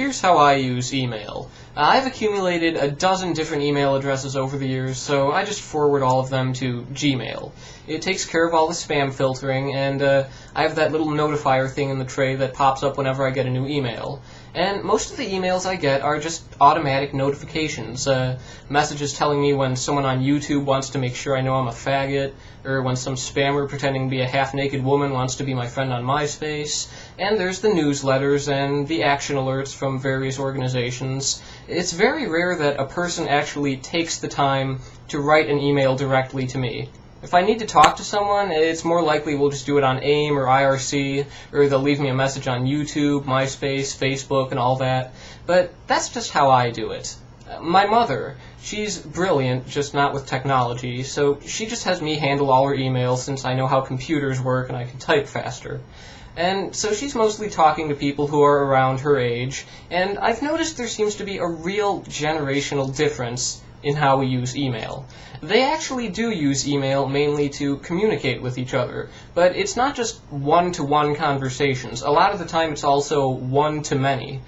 Here's how I use email. I've accumulated a dozen different email addresses over the years, so I just forward all of them to Gmail. It takes care of all the spam filtering, and I have that little notifier thing in the tray that pops up whenever I get a new email. And most of the emails I get are just automatic notifications, messages telling me when someone on YouTube wants to make sure I know I'm a faggot, or when some spammer pretending to be a half-naked woman wants to be my friend on MySpace, and there's the newsletters and the action alerts from various organizations. It's very rare that a person actually takes the time to write an email directly to me. If I need to talk to someone, it's more likely we'll just do it on AIM or IRC, or they'll leave me a message on YouTube, MySpace, Facebook, and all that. But that's just how I do it. My mother, she's brilliant, just not with technology, so she just has me handle all her emails since I know how computers work and I can type faster. And so she's mostly talking to people who are around her age, and I've noticed there seems to be a real generational difference in how we use email. They actually do use email mainly to communicate with each other, but it's not just one-to-one conversations. A lot of the time it's also one-to-many.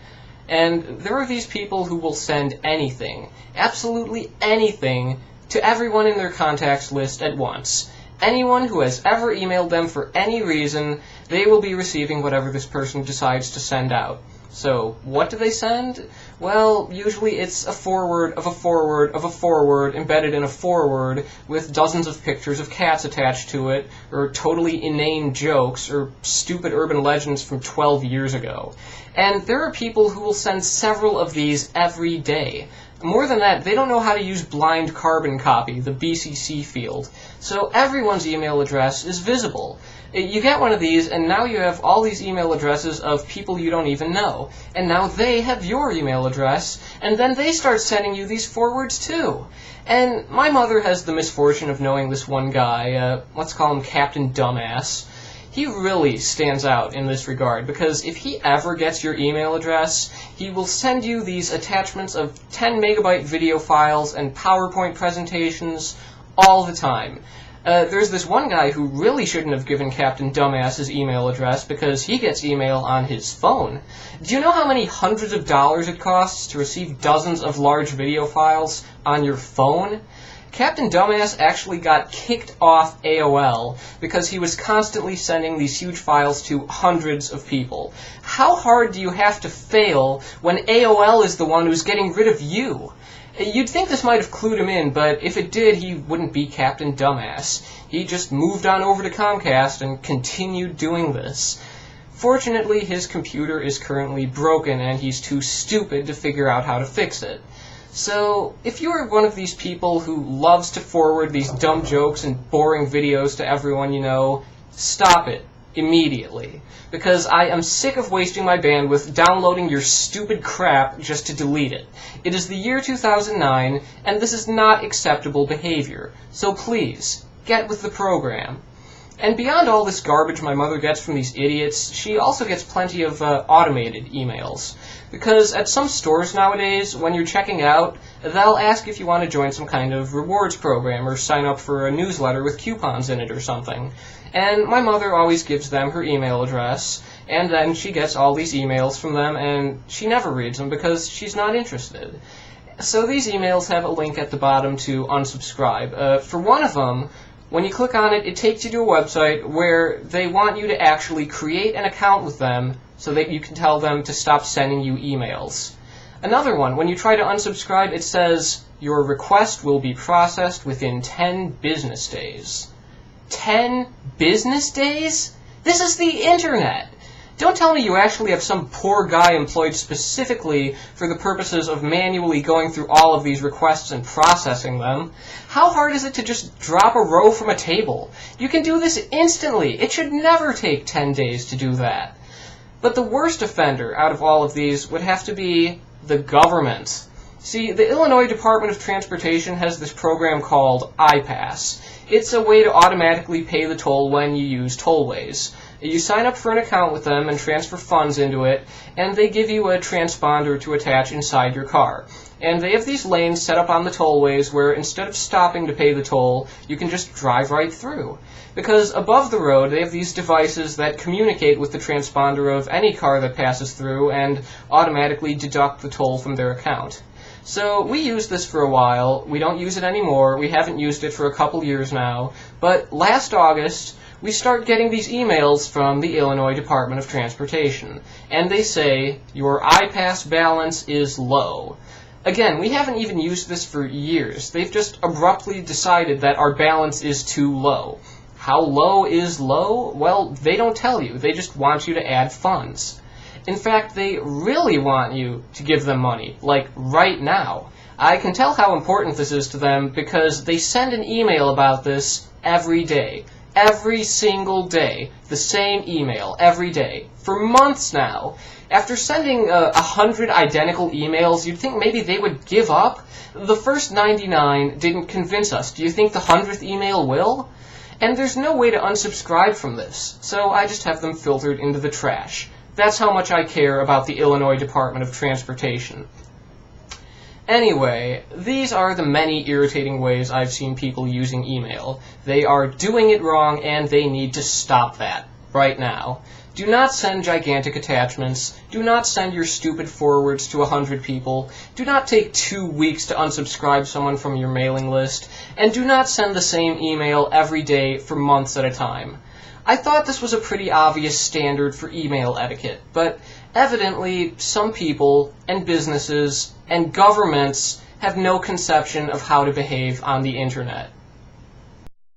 And there are these people who will send anything, absolutely anything, to everyone in their contacts list at once. Anyone who has ever emailed them for any reason, they will be receiving whatever this person decides to send out. So, what do they send? Well, usually it's a forward of a forward of a forward embedded in a forward with dozens of pictures of cats attached to it, or totally inane jokes, or stupid urban legends from 12 years ago. And there are people who will send several of these every day. More than that, they don't know how to use blind carbon copy, the BCC field. So everyone's email address is visible. You get one of these, and now you have all these email addresses of people you don't even know. And now they have your email address, and then they start sending you these forwards too. And my mother has the misfortune of knowing this one guy, let's call him Captain Dumbass. He really stands out in this regard, because if he ever gets your email address, he will send you these attachments of 10 megabyte video files and PowerPoint presentations all the time. There's this one guy who really shouldn't have given Captain Dumbass his email address because he gets email on his phone. Do you know how many hundreds of dollars it costs to receive dozens of large video files on your phone? Captain Dumbass actually got kicked off AOL because he was constantly sending these huge files to hundreds of people. How hard do you have to fail when AOL is the one who's getting rid of you? You'd think this might have clued him in, but if it did, he wouldn't be Captain Dumbass. He just moved on over to Comcast and continued doing this. Fortunately, his computer is currently broken, and he's too stupid to figure out how to fix it. So, if you're one of these people who loves to forward these dumb jokes and boring videos to everyone you know, stop it immediately. Because I am sick of wasting my bandwidth downloading your stupid crap just to delete it. It is the year 2009, and this is not acceptable behavior. So please, get with the program. And beyond all this garbage my mother gets from these idiots, she also gets plenty of automated emails. Because at some stores nowadays, when you're checking out, they'll ask if you want to join some kind of rewards program or sign up for a newsletter with coupons in it or something. And my mother always gives them her email address, and then she gets all these emails from them, and she never reads them because she's not interested. So these emails have a link at the bottom to unsubscribe. For one of them, when you click on it, it takes you to a website where they want you to actually create an account with them so that you can tell them to stop sending you emails. Another one, when you try to unsubscribe, it says, your request will be processed within 10 business days. 10 business days? This is the internet! Don't tell me you actually have some poor guy employed specifically for the purposes of manually going through all of these requests and processing them. How hard is it to just drop a row from a table? You can do this instantly. It should never take 10 days to do that. But the worst offender out of all of these would have to be the government. See, the Illinois Department of Transportation has this program called iPass. It's a way to automatically pay the toll when you use tollways. You sign up for an account with them and transfer funds into it, and they give you a transponder to attach inside your car. And they have these lanes set up on the tollways where instead of stopping to pay the toll, you can just drive right through. Because above the road, they have these devices that communicate with the transponder of any car that passes through and automatically deduct the toll from their account. So we used this for a while. We don't use it anymore. We haven't used it for a couple years now. But last August, we start getting these emails from the Illinois Department of Transportation. And they say, your iPass balance is low. Again, we haven't even used this for years. They've just abruptly decided that our balance is too low. How low is low? Well, they don't tell you. They just want you to add funds. In fact, they really want you to give them money, like right now. I can tell how important this is to them because they send an email about this every day. Every single day. The same email every day. For months now. After sending 100 identical emails, you'd think maybe they would give up. The first 99 didn't convince us. Do you think the 100th email will? And there's no way to unsubscribe from this, so I just have them filtered into the trash. That's how much I care about the Illinois Department of Transportation. Anyway, these are the many irritating ways I've seen people using email. They are doing it wrong, and they need to stop that right now. Do not send gigantic attachments. Do not send your stupid forwards to 100 people. Do not take 2 weeks to unsubscribe someone from your mailing list. And do not send the same email every day for months at a time. I thought this was a pretty obvious standard for email etiquette, but evidently some people and businesses and governments have no conception of how to behave on the internet.